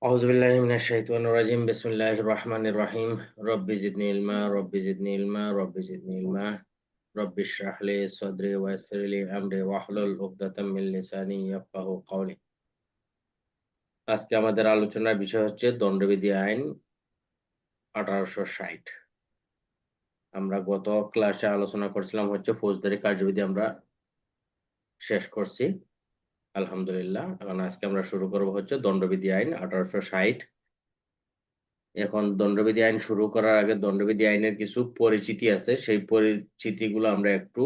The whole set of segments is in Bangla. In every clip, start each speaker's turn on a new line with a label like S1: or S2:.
S1: আউযুবিল্লাহি মিনাশ শাইতানির রাজিম বিসমিল্লাহির রহমানির রহিম রব্বি জিদনি ইলমা রব্বি জিদনি ইলমা রব্বি জিদনি ইলমা রব্বি ইশরাহ লি সাদরি ওয়া ইয়াসসির লি আমরি ওয়াহলুল উকদাতাম মিন লিসানি ইয়াফকাহু কওলি। আজকে আমাদের আলোচনার বিষয় হচ্ছে দণ্ডবিধি আইন 1860। আমরা গত ক্লাসে আলোচনা করছিলাম হচ্ছে ফৌজদারি কার্যবিধি আমরা শেষ করছি আলহামদুলিল্লাহ। এখন আজকে আমরা শুরু করব হচ্ছে দণ্ডবিধি আইন 1860। এখন দণ্ডবিধি আইন শুরু করার আগে দণ্ডবিধি আইনের কিছু পরিচিতি আছে, সেই পরিচিতিগুলো আমরা একটু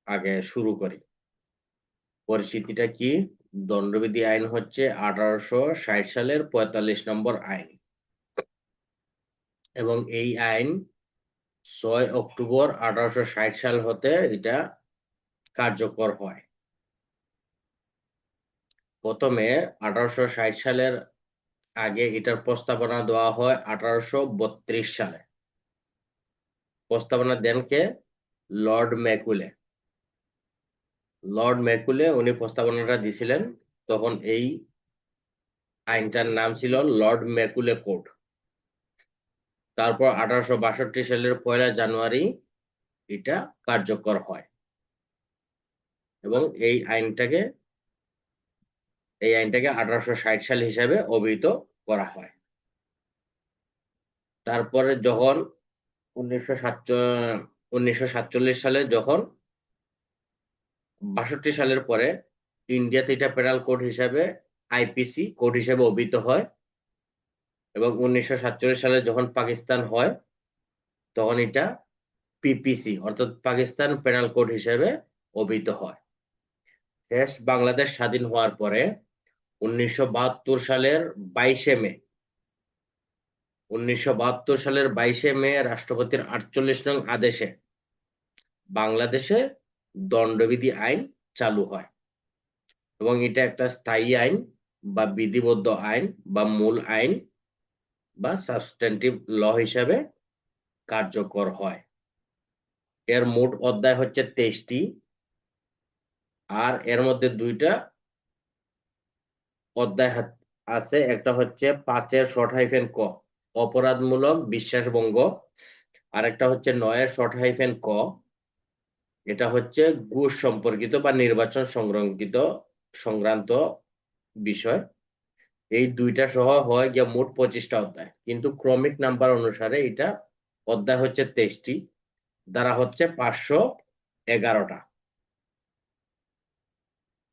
S1: আগে শুরু করি। পরিচিতিটা কি? দণ্ডবিধি আইন হচ্ছে 1860 সালের 45 নম্বর আইন এবং এই আইন 6 অক্টোবর 1860 সাল হতে এটা কার্যকর হয়। প্রথমে 1860 সালের আগে এটার প্রস্তাবনা দেওয়া হয় 1832 সালে। প্রস্তাবনা দেন কে? লর্ড ম্যাকুলে। লর্ড ম্যাকুলে উনি প্রস্তাবনাটা দিছিলেন। তখন এই আইনটার নাম ছিল লর্ড ম্যাকুলে কোড। তারপর 1862 সালের 1 জানুয়ারি এটা কার্যকর হয় এবং এই আইনটাকে 1860 সাল হিসাবে অভিহিত করা হয়। তারপরে যখন 1947 সালে যখন 62 সালের পরে ইন্ডিয়াতে এটা পেনাল কোড হিসাবে আইপিসি কোড হিসাবে অভিহিত হয় এবং 1947 সালে যখন পাকিস্তান হয় তখন এটা পিপিসি অর্থাৎ পাকিস্তান পেনাল কোড হিসেবে অভিহিত হয়। শেষ বাংলাদেশ স্বাধীন হওয়ার পরে 1972 সালের 22 মে 1972 সালের 22 মে রাষ্ট্রপতির 48 নং আদেশে বাংলাদেশে দণ্ডবিধি আইন চালু হয় এবং এটা একটা স্থায়ী আইন বা বিধিবদ্ধ আইন বা মূল আইন বা সাবস্ট্যান্টিভ ল হিসাবে কার্যকর হয়। এর মোট অধ্যায় হচ্ছে 23টি আর এর মধ্যে দুইটা অধ্যায় আছে। একটা হচ্ছে 5-এর শর্ট হাইফেন ক অপরাধমূলক বিশ্বাসভঙ্গ, আর একটা হচ্ছে 9-এর শর্ট হাইফেন ক, এটা হচ্ছে ঘুষ সম্পর্কিত বা নির্বাচন সংক্রান্ত বিষয়। এই দুইটা সহ হয় গিয়ে মোট 25টা অধ্যায়, কিন্তু ক্রমিক নাম্বার অনুসারে এটা অধ্যায় হচ্ছে 23টি, দ্বারা হচ্ছে 511টা।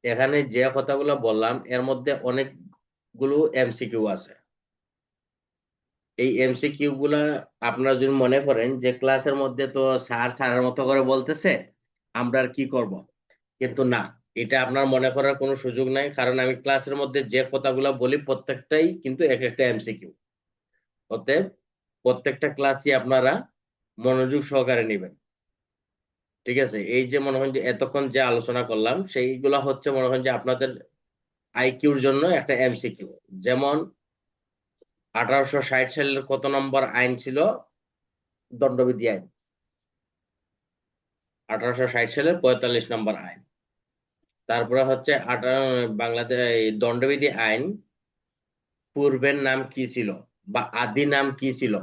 S1: এখানে যে কথাগুলো বললাম এর মধ্যে অনেকগুলো এমসিকিউ আছে। এই এমসিকিউ গুলা আপনারা যদি মনে করেন যে ক্লাসের মধ্যে তো স্যারের মতো করে বলতেছে, আমরা আর কি করব, কিন্তু না, এটা আপনার মনে করার কোনো সুযোগ নাই, কারণ আমি ক্লাসের মধ্যে যে কথাগুলো বলি প্রত্যেকটাই কিন্তু এক একটা এমসিকিউ। অতএব প্রত্যেকটা ক্লাসই আপনারা মনোযোগ সহকারে নেবেন। ঠিক আছে? এই যে মনে হয় যে এতক্ষণ যে আলোচনা করলাম সেইগুলা হচ্ছে মনে হয় যে আপনাদের আইকিউর জন্য একটা এমসিকিউ। যেমন 1860 সালের কত নম্বর আইন ছিল? দণ্ডবিধি আইন 1860 সালের 45 নম্বর আইন। তারপরে হচ্ছে বাংলাদেশ দণ্ডবিধি আইন পূর্বের নাম কি ছিল বা আদি নাম কি ছিল?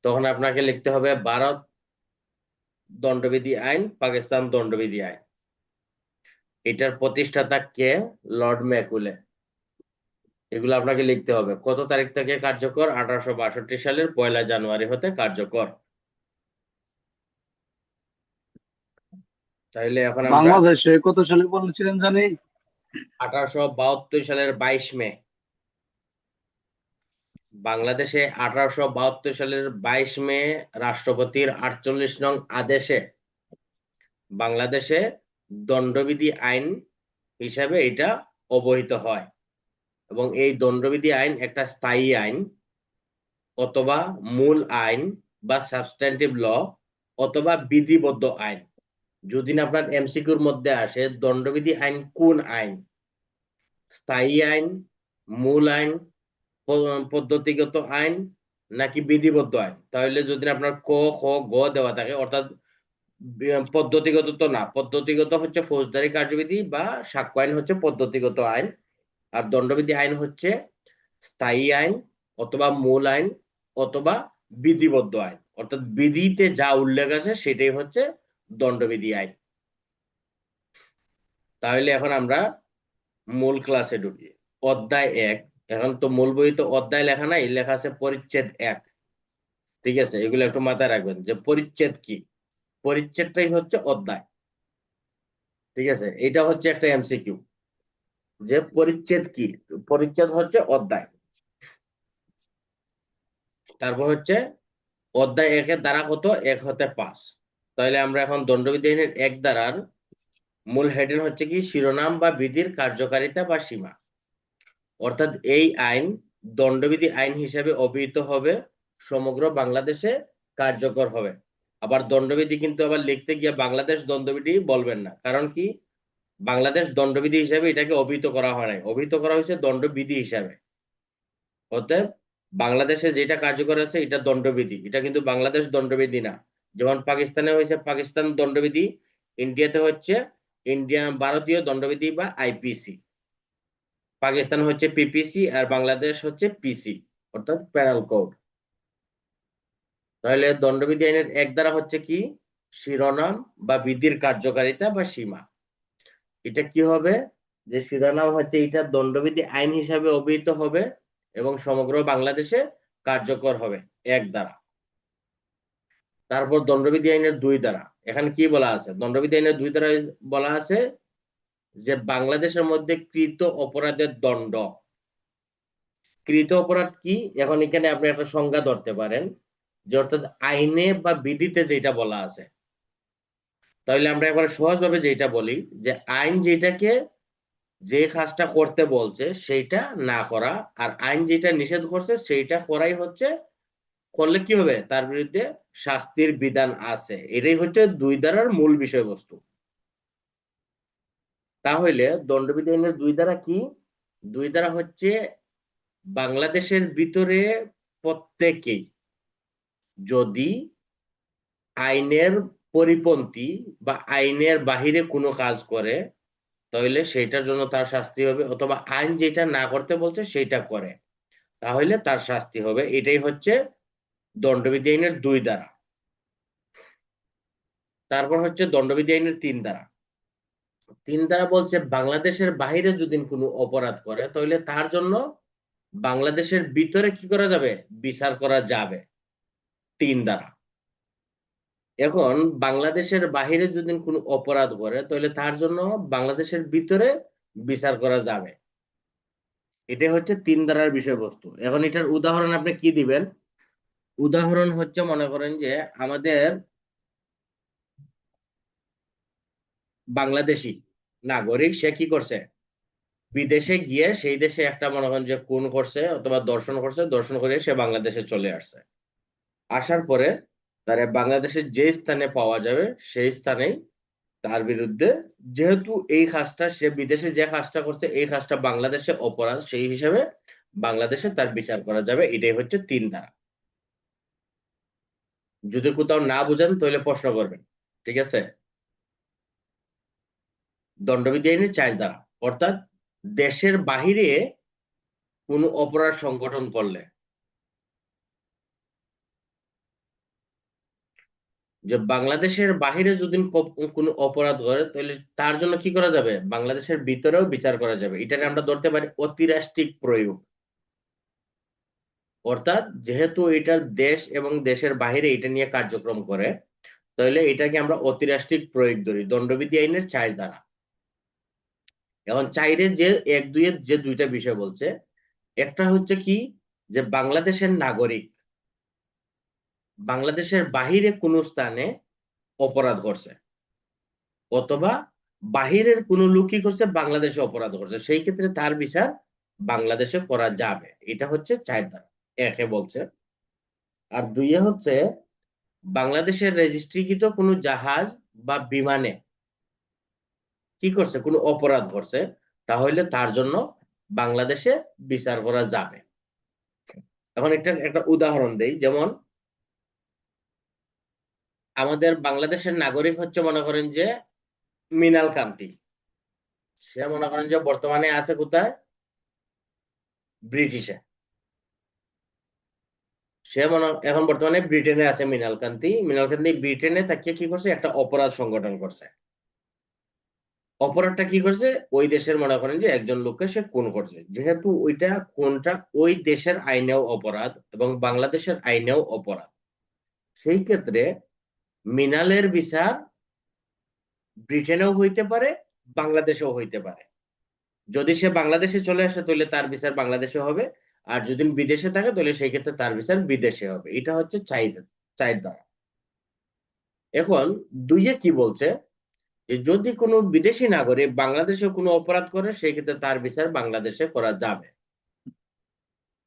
S1: তখন আপনাকে লিখতে হবে ভারত দণ্ডবিধি আইন, পাকিস্তান দণ্ডবিধি আইন। এটার প্রতিষ্ঠাতা কে? লর্ড ম্যাকুলে। এগুলো আপনাকে লিখতে হবে। কত তারিখ থেকে কার্যকর? 1862 সালের 1 জানুয়ারি হতে কার্যকর। তাহলে এখন আমরা
S2: বাংলাদেশে কত সালে বলেছিলেন জানি?
S1: 1872 সালের 22 মে। বাংলাদেশে 1872 সালের 22 মে রাষ্ট্রপতির 48 নং আদেশে বাংলাদেশে দণ্ডবিধি আইন হিসাবে এটা অবহিত হয় এবং এই দণ্ডবিধি আইন একটা স্থায়ী আইন অথবা মূল আইন বা সাবস্ট্যান্টিভ ল অথবা বিধিবদ্ধ আইন। যদি না আপনার এমসিকিউর মধ্যে আসে দণ্ডবিধি আইন কোন আইন, স্থায়ী আইন, মূল আইন, পদ্ধতিগত আইন নাকি বিধিবদ্ধ আইন, তাহলে যদি আপনার ক খ গ দেওয়া থাকে অর্থাৎ পদ্ধতিগত তো না, পদ্ধতিগত হচ্ছে ফৌজদারি কার্যবিধি বা সাক্ষ্য আইন হচ্ছে পদ্ধতিগত আইন, আর দণ্ডবিধি আইন হচ্ছে স্থায়ী আইন অথবা মূল আইন অথবা বিধিবদ্ধ আইন, অর্থাৎ বিধিতে যা উল্লেখ আছে সেটাই হচ্ছে দণ্ডবিধি আইন। তাহলে এখন আমরা মূল ক্লাসে ঢুকি। অধ্যায় 1। এখন তো মূল বই তো অধ্যায় লেখা নাই, লেখা আছে পরিচ্ছেদ 1। ঠিক আছে, এগুলো একটু মাথায় রাখবেন যে পরিচ্ছেদ কি। পরিচ্ছেদটাই হচ্ছে অধ্যায়। ঠিক আছে, এটা হচ্ছে একটা এমসিকিউ যে পরিচ্ছেদ কি। পরিচ্ছেদ হচ্ছে অধ্যায়। তারপর হচ্ছে অধ্যায় 1-এর দ্বারা কত, 1 হতে 5। তাহলে আমরা এখন দণ্ডবিধি আইনের 1 ধারার মূল হেডিং হচ্ছে কি, শিরোনাম বা বিধির কার্যকারিতা বা সীমা। অর্থাৎ এই আইন দণ্ডবিধি আইন হিসেবে অভিহিত হবে, সমগ্র বাংলাদেশে কার্যকর হবে। আবার দণ্ডবিধি কিন্তু আবার লিখতে গিয়ে বাংলাদেশ দণ্ডবিধি বলবেন না, কারণ কি, বাংলাদেশ দণ্ডবিধি হিসাবে এটাকে অভিহিত করা হয় নাই, অভিহিত করা হয়েছে দণ্ডবিধি হিসাবে। অতএব বাংলাদেশে যেটা কার্যকর আছে এটা দণ্ডবিধি, এটা কিন্তু বাংলাদেশ দণ্ডবিধি না। যেমন পাকিস্তানে হয়েছে পাকিস্তান দণ্ডবিধি, ইন্ডিয়াতে হচ্ছে ইন্ডিয়ান ভারতীয় দণ্ডবিধি বা আইপিসি। পাকিস্তান হচ্ছে পিপিসি আর বাংলাদেশ হচ্ছে পিসি, অর্থাৎ প্যানাল কোড। তাহলে দণ্ডবিধি আইনের 1 ধারা হচ্ছে কি, শিরোনাম বা বিধির কার্যকারিতা বা সীমা। এটা কি হবে, যে শিরোনাম হচ্ছে এটা দণ্ডবিধি আইন হিসাবে অভিহিত হবে এবং সমগ্র বাংলাদেশে কার্যকর হবে 1 ধারা। তারপর দণ্ডবিধি আইনের 2 ধারা। এখানে কি বলা আছে, দণ্ডবিধি আইনের 2 ধারা বলা আছে যে বাংলাদেশের মধ্যে কৃত অপরাধের দণ্ড। কৃত অপরাধ কি, এখন এখানে আপনি একটা সংজ্ঞা ধরতে পারেন যে অর্থাৎ আইনে বা বিধিতে যেটা বলা আছে। তাহলে আমরা এবারে সহজভাবে যেটা বলি যে আইন যেটাকে যে কাজটা করতে বলছে সেইটা না করা, আর আইন যেটা নিষেধ করছে সেইটা করাই হচ্ছে, করলে কি হবে, তার বিরুদ্ধে শাস্তির বিধান আছে। এটাই হচ্ছে 2 ধারার মূল বিষয়বস্তু। তাহলে দণ্ডবিধি আইনের 2 ধারা কি, 2 ধারা হচ্ছে বাংলাদেশের ভিতরে প্রত্যেকেই যদি আইনের পরিপন্থী বা আইনের বাহিরে কোনো কাজ করে তাহলে সেইটার জন্য তার শাস্তি হবে, অথবা আইন যেটা না করতে বলছে সেটা করে তাহলে তার শাস্তি হবে। এটাই হচ্ছে দণ্ডবিধি আইনের 2 ধারা। তারপর হচ্ছে দণ্ডবিধি আইনের 3 ধারা। 3 ধারা বলছে বাংলাদেশের বাহিরে যদি কোনো অপরাধ করে তাহলে তার জন্য বাংলাদেশের ভিতরে কি করা যাবে, বিচার করা যাবে। 3 ধারা। এখন বাংলাদেশের বাহিরে যদি কোনো অপরাধ করে তাহলে তার জন্য বাংলাদেশের ভিতরে বিচার করা যাবে। এটা হচ্ছে 3 ধারার বিষয়বস্তু। এখন এটার উদাহরণ আপনি কি দিবেন, উদাহরণ হচ্ছে মনে করেন যে আমাদের বাংলাদেশি নাগরিক সে কি করছে, বিদেশে গিয়ে সেই দেশে একটা মনে করেন যে খুন করছে অথবা দর্শন করছে, দর্শন করে সে বাংলাদেশে চলে আসছে। আসার পরে তার বাংলাদেশের যে স্থানে পাওয়া যাবে সেই স্থানেই তার বিরুদ্ধে, যেহেতু এই কাজটা সে বিদেশে যে কাজটা করছে এই কাজটা বাংলাদেশে অপরাধ, সেই হিসেবে বাংলাদেশে তার বিচার করা যাবে। এটাই হচ্ছে 3 ধারা। যদি কোথাও না বুঝেন তাহলে প্রশ্ন করবেন। ঠিক আছে, দণ্ডবিধি আইনের 4 ধারা। অর্থাৎ দেশের বাহিরে কোনো অপরাধ সংগঠন করলে, যে বাংলাদেশের বাহিরে যদি কোনো অপরাধ করে তাহলে তার জন্য কি করা যাবে, বাংলাদেশের ভিতরেও বিচার করা যাবে। এটাকে আমরা ধরতে পারি অতিরাষ্ট্রিক প্রয়োগ। অর্থাৎ যেহেতু এটা দেশ এবং দেশের বাহিরে এটা নিয়ে কার্যক্রম করে তাহলে এটাকে আমরা অতিরাষ্ট্রিক প্রয়োগ ধরি, দণ্ডবিধি আইনের 4 ধারা। এখন 4-এর যে 1-2-এর যে 2টা বিষয় বলছে, একটা হচ্ছে কি, যে বাংলাদেশের নাগরিক বাংলাদেশের বাহিরে কোনো স্থানে অপরাধ করছে অথবা বাহিরের কোন লোক কি করছে বাংলাদেশে অপরাধ করছে, সেই ক্ষেত্রে তার বিচার বাংলাদেশে করা যাবে। এটা হচ্ছে 4 ধারা। 1-এ বলছে। আর 2-এ হচ্ছে বাংলাদেশের রেজিস্ট্রিকৃত কোনো জাহাজ বা বিমানে কি করছে, কোনো অপরাধ করছে, তাহলে তার জন্য বাংলাদেশে বিচার করা যাবে। এখন একটা একটা উদাহরণ দেই, যেমন আমাদের বাংলাদেশের নাগরিক হচ্ছে মনে করেন যে মৃণাল কান্তি, সে মনে করেন যে বর্তমানে আছে কোথায়, ব্রিটিশে। সে এখন বর্তমানে ব্রিটেনে আছে। মৃণাল কান্তি ব্রিটেনে থাকিয়ে কি করছে, একটা অপরাধ সংগঠন করছে। অপরাধটা কি করছে, ওই দেশের মনে করেন যে একজন লোককে সে খুন করছে। যেহেতু ওইটা কোনটা ওই দেশের আইনেও অপরাধ এবং বাংলাদেশের আইনেও অপরাধ, সেই ক্ষেত্রে মৃণালের বিচার ব্রিটেনেও হইতে পারে, বাংলাদেশেও হইতে পারে। যদি সে বাংলাদেশে চলে আসে তাহলে তার বিচার বাংলাদেশে হবে, আর যদি বিদেশে থাকে তাহলে সেই ক্ষেত্রে তার বিচার বিদেশে হবে। এটা হচ্ছে চাইর দ্বারা। এখন দুইয়ে কি বলছে, যে যদি কোনো বিদেশি নাগরিক বাংলাদেশে কোনো অপরাধ করে সেই ক্ষেত্রে তার বিচার বাংলাদেশে করা যাবে।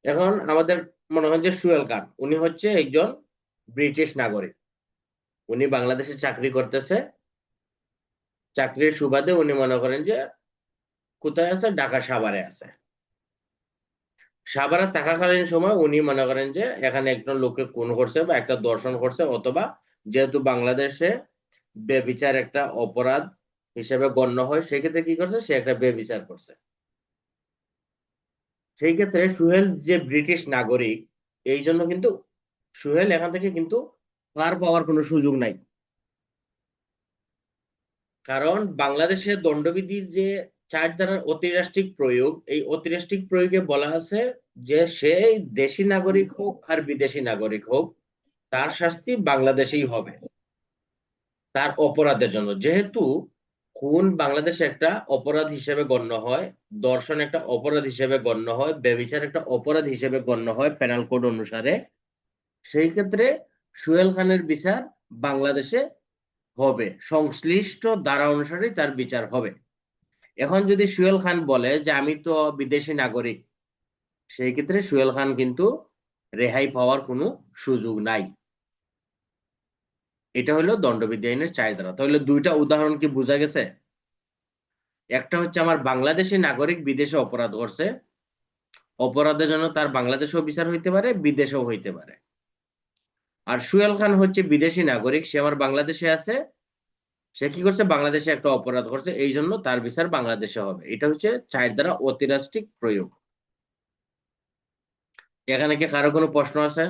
S1: এখন আমাদের মনে হয় যে সুহেল খান, উনি হচ্ছে একজন ব্রিটিশ নাগরিক। উনি বাংলাদেশে চাকরি করতেছে। চাকরির সুবাদে উনি মনে করেন যে কোথায় আছে, ঢাকা সাভারে আছে। সাভারে থাকাকালীন সময় উনি মনে করেন যে এখানে একজন লোককে খুন করছে বা একটা ধর্ষণ করছে, অথবা যেহেতু বাংলাদেশে বেবিচার একটা অপরাধ হিসেবে গণ্য হয়, সেক্ষেত্রে কি করছে, সে একটা বেবিচার করছে। সেই ক্ষেত্রে সুহেল যে ব্রিটিশ নাগরিক, এই জন্য কিন্তু সুহেল এখান থেকে কিন্তু পার পাওয়ার কোনো সুযোগ নাই। কারণ বাংলাদেশের দণ্ডবিধির যে 4 ধারার অতিরাষ্ট্রিক প্রয়োগ, এই অতিরাষ্ট্রিক প্রয়োগে বলা আছে যে সে দেশি নাগরিক হোক আর বিদেশি নাগরিক হোক, তার শাস্তি বাংলাদেশেই হবে তার অপরাধের জন্য। যেহেতু খুন বাংলাদেশে একটা অপরাধ হিসেবে গণ্য হয়, ধর্ষণ একটা অপরাধ হিসেবে গণ্য হয়, ব্যভিচার একটা অপরাধ হিসেবে গণ্য হয় পেনাল কোড অনুসারে, সেই ক্ষেত্রে সোহেল খানের বিচার বাংলাদেশে হবে, সংশ্লিষ্ট ধারা অনুসারেই তার বিচার হবে। এখন যদি সোহেল খান বলে যে আমি তো বিদেশি নাগরিক, সেই ক্ষেত্রে সোহেল খান কিন্তু রেহাই পাওয়ার কোনো সুযোগ নাই। এটা হলো দণ্ডবিধি আইনের 4 ধারা। তাহলে দুইটা উদাহরণ কি বোঝা গেছে? একটা হচ্ছে আমার বাংলাদেশি নাগরিক বিদেশে অপরাধ করছে, অপরাধের জন্য তার বাংলাদেশেও বিচার হইতে পারে, বিদেশেও হইতে পারে। আর সোহেল খান হচ্ছে বিদেশি নাগরিক, সে আমার বাংলাদেশে আছে, সে কি করছে, বাংলাদেশে একটা অপরাধ করছে, এই জন্য তার বিচার বাংলাদেশে হবে। এটা হচ্ছে 4 ধারা অতিরাষ্ট্রিক প্রয়োগ। এখানে কি কারো কোনো প্রশ্ন আছে?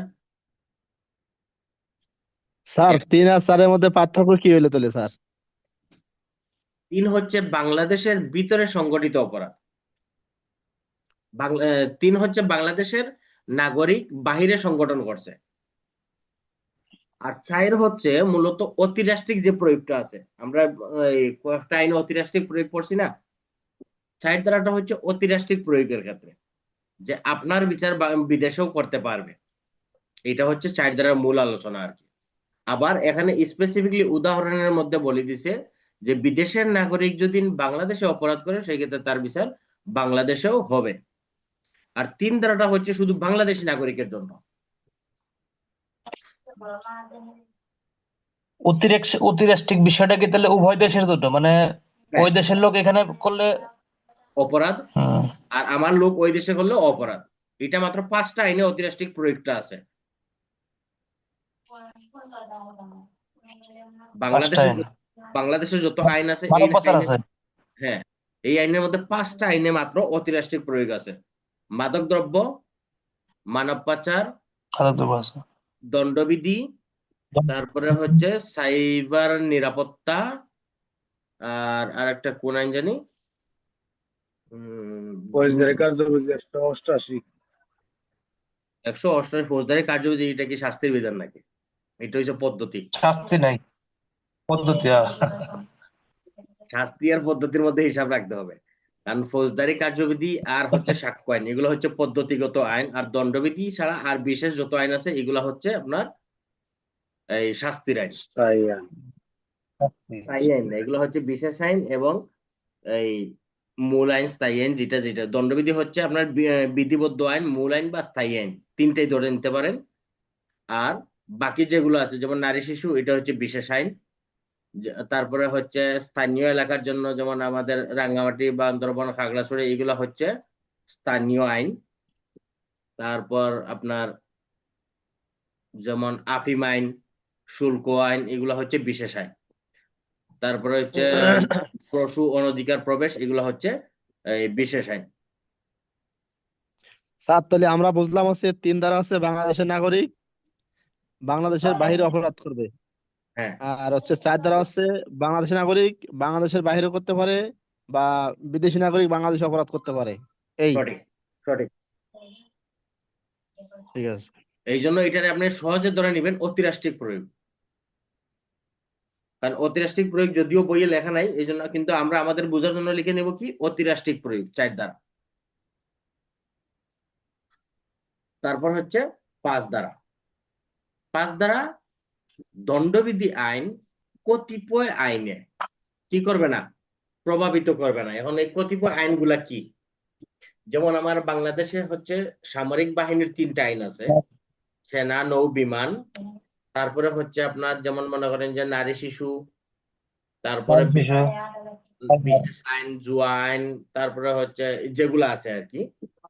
S3: স্যার 3 আর 4-এর মধ্যে পার্থক্য কি হইলো তাহলে স্যার?
S1: 3 হচ্ছে বাংলাদেশের ভিতরে সংগঠিত অপরাধ। 3 হচ্ছে বাংলাদেশের নাগরিক বাহিরে সংগঠন করছে। আর 4 হচ্ছে মূলত অতিরাষ্ট্রিক যে প্রয়োগটা আছে, আমরা এই কয়েকটা আইনে অতিরাষ্ট্রিক প্রয়োগ করছি না, 4 ধারাটা হচ্ছে অতিরাষ্ট্রিক প্রয়োগের ক্ষেত্রে, যে আপনার বিচার বিদেশেও করতে পারবে। এটা হচ্ছে 4 ধারার মূল আলোচনা আর কি। আবার এখানে স্পেসিফিকলি উদাহরণের মধ্যে বলে দিছে যে বিদেশের নাগরিক যদি বাংলাদেশে অপরাধ করে সেই ক্ষেত্রে তার বিচার বাংলাদেশেও হবে। আর 3 ধারাটা হচ্ছে শুধু বাংলাদেশি নাগরিকের জন্য।
S4: অতিরাষ্ট্রিক বিষয়টা কি তাহলে উভয় দেশের জন্য, মানে
S1: হ্যাঁ,
S4: ওই দেশের লোক এখানে করলে?
S1: অপরাধ,
S4: হুম,
S1: আর আমার লোক ওই দেশে করলে অপরাধ। এটা মাত্র 5টা আইনে অতিরাষ্ট্রিক প্রয়োগটা আছে।
S4: পাঁচটা
S1: বাংলাদেশে
S4: আইন।
S1: বাংলাদেশে যত আইন আছে এই
S4: মানব পাচার
S1: আইনে,
S4: আছে।
S1: হ্যাঁ, এই আইনের মধ্যে 5টা আইনে মাত্র অতিরাষ্ট্রিক প্রয়োগ আছে। মাদকদ্রব্য, মানব পাচার,
S4: খারাপ দেবো আছে।
S1: দণ্ডবিধি, তারপরে হচ্ছে সাইবার নিরাপত্তা, আর আরেকটা কোন আইন জানি,
S2: ফৌজদারি কার্যবিধি 188।
S1: 188 ফৌজদারি কার্যবিধি। এটা কি শাস্তির বিধান নাকি? এটা হচ্ছে পদ্ধতি।
S4: শাস্তি নাই, পদ্ধতি।
S1: শাস্তি আর পদ্ধতির মধ্যে হিসাব রাখতে হবে। কারণ ফৌজদারি কার্যবিধি আর হচ্ছে সাক্ষ্য আইন, এগুলো হচ্ছে পদ্ধতিগত আইন। আর দণ্ডবিধি ছাড়া আর বিশেষ যত আইন আছে এগুলো হচ্ছে আপনার এই শাস্তির আইন।
S2: স্থায়ী আইন।
S1: স্থায়ী আইন না, এগুলো হচ্ছে বিশেষ আইন এবং এই মূল আইন, স্থায়ী আইন। যেটা যেটা দণ্ডবিধি হচ্ছে আপনার বিধিবদ্ধ আইন, মূল আইন বা স্থায়ী আইন, তিনটাই ধরে নিতে পারেন। আর বাকি যেগুলো আছে যেমন নারী শিশু, এটা হচ্ছে বিশেষ আইন। তারপরে হচ্ছে স্থানীয় এলাকার জন্য, যেমন আমাদের রাঙ্গামাটি, বান্দরবান, খাগড়াছড়ি, এগুলো হচ্ছে স্থানীয় আইন। তারপর আপনার যেমন আফিম আইন, শুল্ক আইন, এগুলো হচ্ছে বিশেষ আইন। তারপরে হচ্ছে পশু অনধিকার প্রবেশ, এগুলো হচ্ছে এই বিশেষ আইন।
S3: স্যার তাহলে আমরা বুঝলাম হচ্ছে 3 ধারা হচ্ছে বাংলাদেশের নাগরিক, বাংলাদেশের বাইরে অপরাধ করবে।
S1: হ্যাঁ,
S3: আর হচ্ছে 4 ধারা হচ্ছে বাংলাদেশি নাগরিক বাংলাদেশের বাইরে করতে পারে, বা বিদেশি নাগরিক বাংলাদেশে অপরাধ করতে পারে। এই
S1: সঠিক সঠিক।
S3: ঠিক আছে।
S1: এই জন্য এটারে আপনি সহজে ধরে নেবেন অতিরাষ্ট্রিক প্রয়োগ, কারণ অতিরাষ্ট্রিক প্রয়োগ যদিও বইয়ে লেখা নাই, এই জন্য কিন্তু আমরা আমাদের বোঝার জন্য লিখে নেব কি অতিরাষ্ট্রিক প্রয়োগ 4 দ্বারা। তারপর হচ্ছে 5 দ্বারা। 5 দ্বারা দণ্ডবিধি আইন কতিপয় আইনে কি করবে না, প্রভাবিত করবে না। এখন এই কতিপয় আইনগুলা কি? যেমন আমার বাংলাদেশে হচ্ছে সামরিক বাহিনীর 3টা আইন আছে, সেনা, নৌ, বিমান। তারপরে হচ্ছে আপনার যেমন মনে করেন যে নারী শিশু, তারপরে
S4: বিষয়
S1: বিশেষ আইন, জুয়া আইন, তারপরে হচ্ছে যেগুলা আছে আর কি,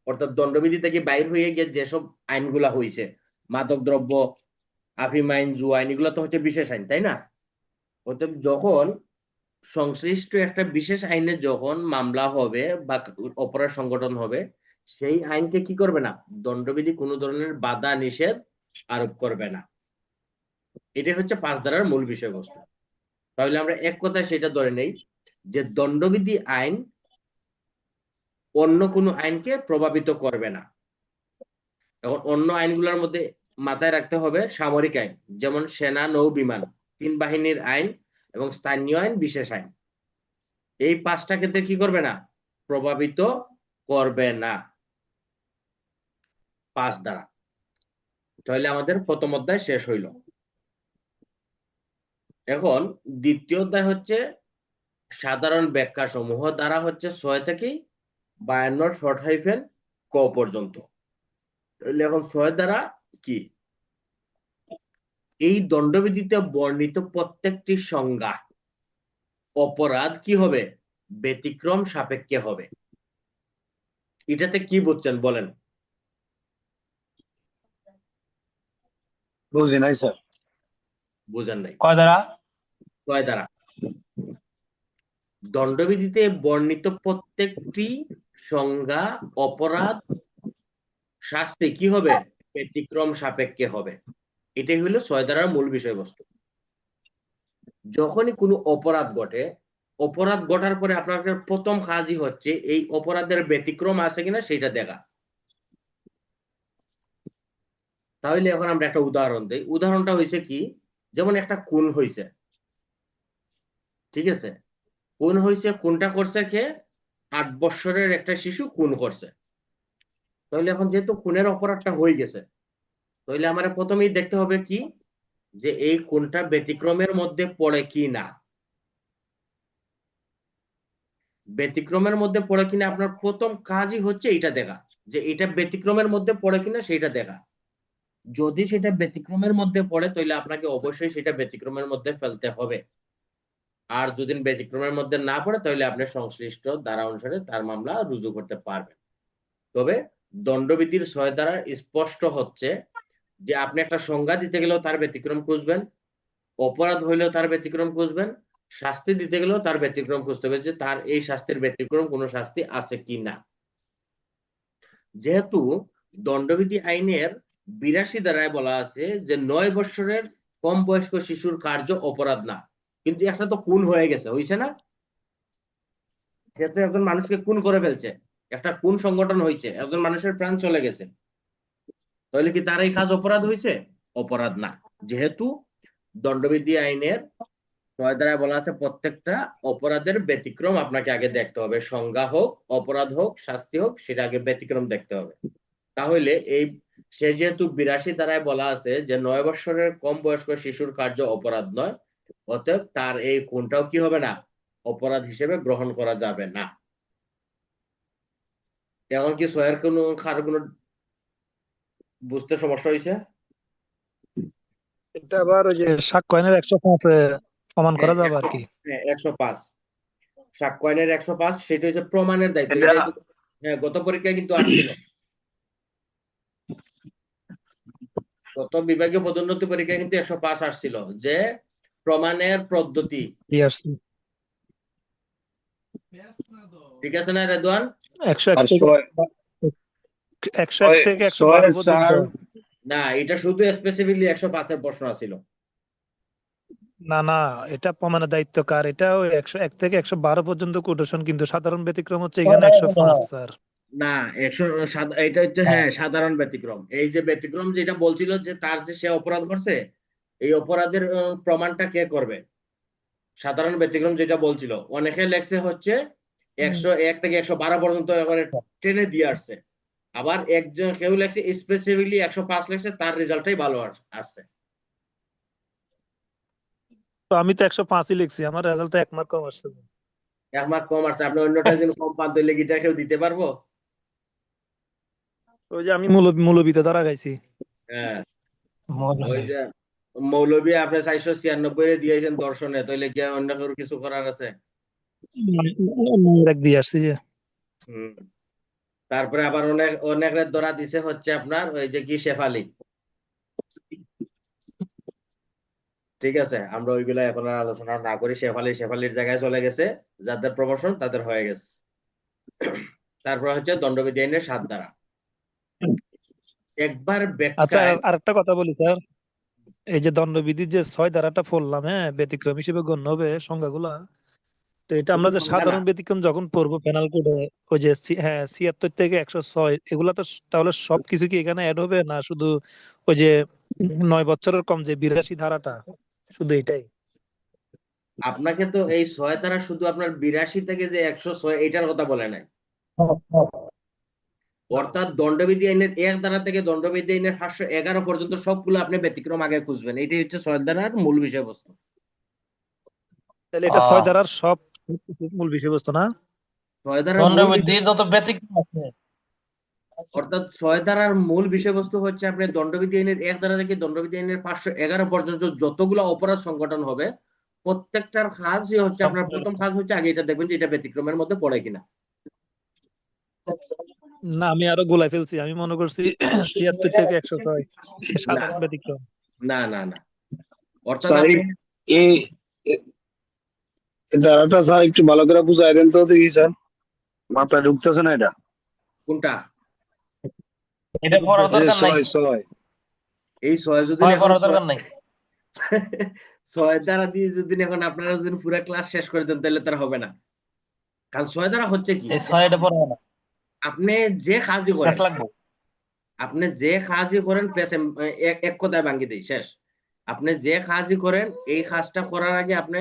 S1: অর্থাৎ দণ্ডবিধি থেকে বাইর হয়ে গিয়ে যেসব আইনগুলা হয়েছে, মাদক দ্রব্য, আফিম আইন, জুয়া আইন, এগুলো তো হচ্ছে বিশেষ আইন, তাই না? অতএব যখন সংশ্লিষ্ট একটা বিশেষ আইনে যখন মামলা হবে বা অপরাধ সংগঠন হবে, সেই আইনকে কি করবে না, দণ্ডবিধি কোনো ধরনের বাধা নিষেধ আরোপ করবে না। এটাই হচ্ছে 5 ধারার মূল বিষয়বস্তু। তাহলে আমরা এক কথায় সেটা ধরে নেই যে দণ্ডবিধি আইন অন্য কোনো আইনকে প্রভাবিত করবে না। এখন অন্য আইনগুলোর মধ্যে মাথায় রাখতে হবে সামরিক আইন, যেমন সেনা, নৌ, বিমান, 3 বাহিনীর আইন এবং স্থানীয় আইন, বিশেষ আইন, এই 5টা ক্ষেত্রে কি করবে না, প্রভাবিত করবে না 5 দ্বারা। তাহলে আমাদের প্রথম অধ্যায় শেষ হইল। এখন দ্বিতীয় অধ্যায় হচ্ছে সাধারণ ব্যাখ্যা সমূহ, দ্বারা হচ্ছে 6 থেকে 52 শর্ট হাইফেন ক পর্যন্ত। তাহলে এখন 6 দ্বারা কি? এই দণ্ডবিধিতে বর্ণিত প্রত্যেকটি সংজ্ঞা অপরাধ কি হবে, ব্যতিক্রম সাপেক্ষে হবে। এটাতে কি বুঝছেন বলেন?
S2: বুঝি নাই স্যার।
S1: বুঝেন নাই?
S4: কয় দ্বারা?
S1: 6 দ্বারা দণ্ডবিধিতে বর্ণিত প্রত্যেকটি সংজ্ঞা অপরাধ শাস্তি কি হবে, ব্যতিক্রম সাপেক্ষে হবে। এটাই হলো 6 ধারার মূল বিষয়বস্তু। যখনই কোনো অপরাধ ঘটে, অপরাধ ঘটার পরে আপনার প্রথম কাজই হচ্ছে এই অপরাধের ব্যতিক্রম আছে কিনা সেটা দেখা। তাহলে এখন আমরা একটা উদাহরণ দিই। উদাহরণটা হয়েছে কি, যেমন একটা খুন হয়েছে, ঠিক আছে? খুন হয়েছে, কোনটা করছে কে? 8 বছরের একটা শিশু খুন করছে। তাহলে এখন যেহেতু খুনের অপরাধটা হয়ে গেছে, তাহলে আমার প্রথমেই দেখতে হবে কি, যে এই খুনটা ব্যতিক্রমের মধ্যে পড়ে কি না। ব্যতিক্রমের মধ্যে পড়ে কিনা আপনার প্রথম কাজই হচ্ছে এটা দেখা, যে এটা ব্যতিক্রমের মধ্যে পড়ে কিনা সেটা দেখা। যদি সেটা ব্যতিক্রমের মধ্যে পড়ে তাহলে আপনাকে অবশ্যই সেটা ব্যতিক্রমের মধ্যে ফেলতে হবে। আর যদি ব্যতিক্রমের মধ্যে না পড়ে তাহলে আপনি সংশ্লিষ্ট ধারা অনুসারে তার মামলা রুজু করতে পারবেন। তবে দণ্ডবিধির 6 ধারা স্পষ্ট হচ্ছে যে আপনি একটা সংজ্ঞা দিতে গেলেও তার ব্যতিক্রম খুঁজবেন, অপরাধ হইলেও তার ব্যতিক্রম খুঁজবেন, শাস্তি দিতে গেলেও তার ব্যতিক্রম খুঁজতে হবে, যে তার এই শাস্তির ব্যতিক্রম কোনো শাস্তি আছে কি না। যেহেতু দণ্ডবিধি আইনের 82 ধারায় বলা আছে যে 9 বছরের কম বয়স্ক শিশুর কার্য অপরাধ না, কিন্তু একটা তো খুন হয়ে গেছে, হইছে না? সে তো একজন মানুষকে খুন করে ফেলছে, একটা খুন সংগঠন হয়েছে, একজন মানুষের প্রাণ চলে গেছে, তাহলে কি তার এই কাজ অপরাধ হয়েছে? অপরাধ না। যেহেতু দণ্ডবিধি আইনের 6 ধারায় বলা আছে প্রত্যেকটা অপরাধের ব্যতিক্রম আপনাকে আগে দেখতে হবে, সংজ্ঞা হোক, অপরাধ হোক, শাস্তি হোক, সেটা আগে ব্যতিক্রম দেখতে হবে। তাহলে এই সে যেহেতু 82 ধারায় বলা আছে যে 9 বছরের কম বয়স্ক শিশুর কার্য অপরাধ নয়, অতএব তার এই খুনটাও কি হবে না, অপরাধ হিসেবে গ্রহণ করা যাবে না। এখন কি সোয়ের কারো কোনো বুঝতে সমস্যা হয়েছে?
S5: এটা আবার ওই যে সাক্ষ্য আইনের 105 প্রমাণ করা যাবে আর কি।
S1: 105 সাক্ষ্য আইনের 105 সেটা হচ্ছে প্রমাণের দায়িত্ব।
S2: এটা
S1: এটা হ্যাঁ, গত পরীক্ষায় কিন্তু আসছিল, গত বিভাগীয় পদোন্নতি পরীক্ষায় কিন্তু 105 আসছিল, যে প্রমাণের পদ্ধতি।
S5: ইয়ার্স
S1: ঠিক আছে না রেদওয়ান?
S5: 101
S2: আর
S5: থেকে
S2: ছয়
S5: 101 থেকে 112
S2: ছয়
S5: পর্যন্ত।
S2: চার
S1: না, এটা শুধু স্পেসিফিকলি 105-এর প্রশ্ন ছিল।
S5: না না, এটা প্রমাণের দায়িত্ব কার? এটা ওই 101 থেকে 112 পর্যন্ত কোটেশন, কিন্তু সাধারণ ব্যতিক্রম হচ্ছে এখানে 105 স্যার।
S1: না, এটা হচ্ছে, হ্যাঁ, সাধারণ ব্যতিক্রম। এই যে ব্যতিক্রম যেটা বলছিল যে তার যে সে অপরাধ করছে, এই অপরাধের প্রমাণটা কে করবে? সাধারণ ব্যতিক্রম যেটা বলছিল, অনেকে লেখছে হচ্ছে 101 থেকে 112 পর্যন্ত এবারে টেনে দিয়ে আসছে। আবার একজন কেউ লেখছে স্পেসিফিকলি 105 লেখছে, তার রেজাল্টটাই ভালো আসছে।
S5: তো আমি তো 105ই লিখছি, আমার রেজাল্ট তো 1 মার্ক কম আসছে।
S1: 1 মার্ক কম আসছে। আপনি অন্যটা যদি কম পান তাহলে কি এটা কেউ দিতে পারবো?
S5: ওই যে আমি মৌলবীতে ধরা খাইছি।
S1: হ্যাঁ, ওই যে মৌলবী আপনি 496 দিয়েছেন দর্শনে, তাহলে কি আর অন্য কারো কিছু করার আছে?
S5: এক দিয়ে আসছি যে।
S1: হুম। তারপরে আবার অনেক অনেকের ধরা দিছে হচ্ছে আপনার ওই যে কি শেফালি। ঠিক আছে, আমরা ওইগুলা এখন আর আলোচনা না করি। শেফালির জায়গায় চলে গেছে, যাদের প্রমোশন তাদের হয়ে গেছে। তারপর হচ্ছে দণ্ডবিধি আইনের 7 ধারা। একবার
S5: আচ্ছা,
S1: ব্যাখ্যায়
S5: আরেকটা কথা বলি স্যার, এই যে দণ্ডবিধির যে 6 ধারাটা পড়লাম, হ্যাঁ, ব্যতিক্রম হিসেবে গণ্য হবে সংজ্ঞাগুলা। তো এটা আমরা
S1: শুধু
S5: যে
S1: সংজ্ঞা না,
S5: সাধারণ ব্যতিক্রম যখন পড়বো পেনাল কোডে, ওই যে হ্যাঁ 76 থেকে 106, এগুলা তো তাহলে সবকিছু কি এখানে অ্যাড হবে, না শুধু ওই যে 9 বছরের কম যে 82 ধারাটা, শুধু এটাই?
S1: আপনাকে তো এই 6 ধারা শুধু আপনার 82 থেকে যে 106 এটার কথা বলে নাই। অর্থাৎ দণ্ডবিধি আইনের 1 ধারা থেকে দণ্ডবিধি আইনের 511 পর্যন্ত সবগুলো আপনি ব্যতিক্রম আগে খুঁজবেন। এটাই হচ্ছে 6 ধারার মূল বিষয়বস্তু।
S5: তাহলে এটা 6 ধারার সব মূল বিষয়বস্তু না?
S1: 6 ধারার মূল
S4: দণ্ডবিধি
S1: বিষয়,
S4: যত ব্যতিক্রম আছে।
S1: অর্থাৎ 6 ধারার মূল বিষয়বস্তু হচ্ছে আপনি দণ্ডবিধি আইনের 1 ধারা থেকে দণ্ডবিধি আইনের 511 পর্যন্ত যতগুলো অপরাধ সংগঠন হবে, প্রত্যেকটার কাজই হচ্ছে আপনার, প্রথম কাজ হচ্ছে আগে এটা দেখবেন যে এটা ব্যতিক্রমের মধ্যে পড়ে কিনা।
S5: না, আমি আরো গোলাই ফেলছি, আমি মনে করছি 76 থেকে 106
S1: না,
S5: সাধারণ ব্যতিক্রম।
S1: না, না, না। অর্থাৎ
S2: স্যার
S1: আপনি
S2: এই ধারাটা স্যার একটু ভালো করে বুঝাই দেন তো দেখি স্যার, মাথায় ঢুকতেছে না এটা।
S1: কোনটা?
S4: এটা পড়ার
S2: এই যে
S4: দরকার নাই,
S2: 6
S1: এই 6 যদি
S4: হয়
S1: এখন
S4: পড়ার দরকার নাই।
S1: 6 ধারা দিয়ে যদি এখন আপনারা যদি পুরো ক্লাস শেষ করে দেন তাহলে তার হবে না। কারণ 6 ধারা হচ্ছে কি,
S4: এই ছয়টা পড়া না,
S1: আপনি যে কাজই
S4: পেস
S1: করেন,
S4: লাগবো।
S1: আপনি যে কাজই করেন এক কথায় ভাঙ্গি দেই শেষ। আপনি যে কাজই করেন, এই কাজটা করার আগে আপনি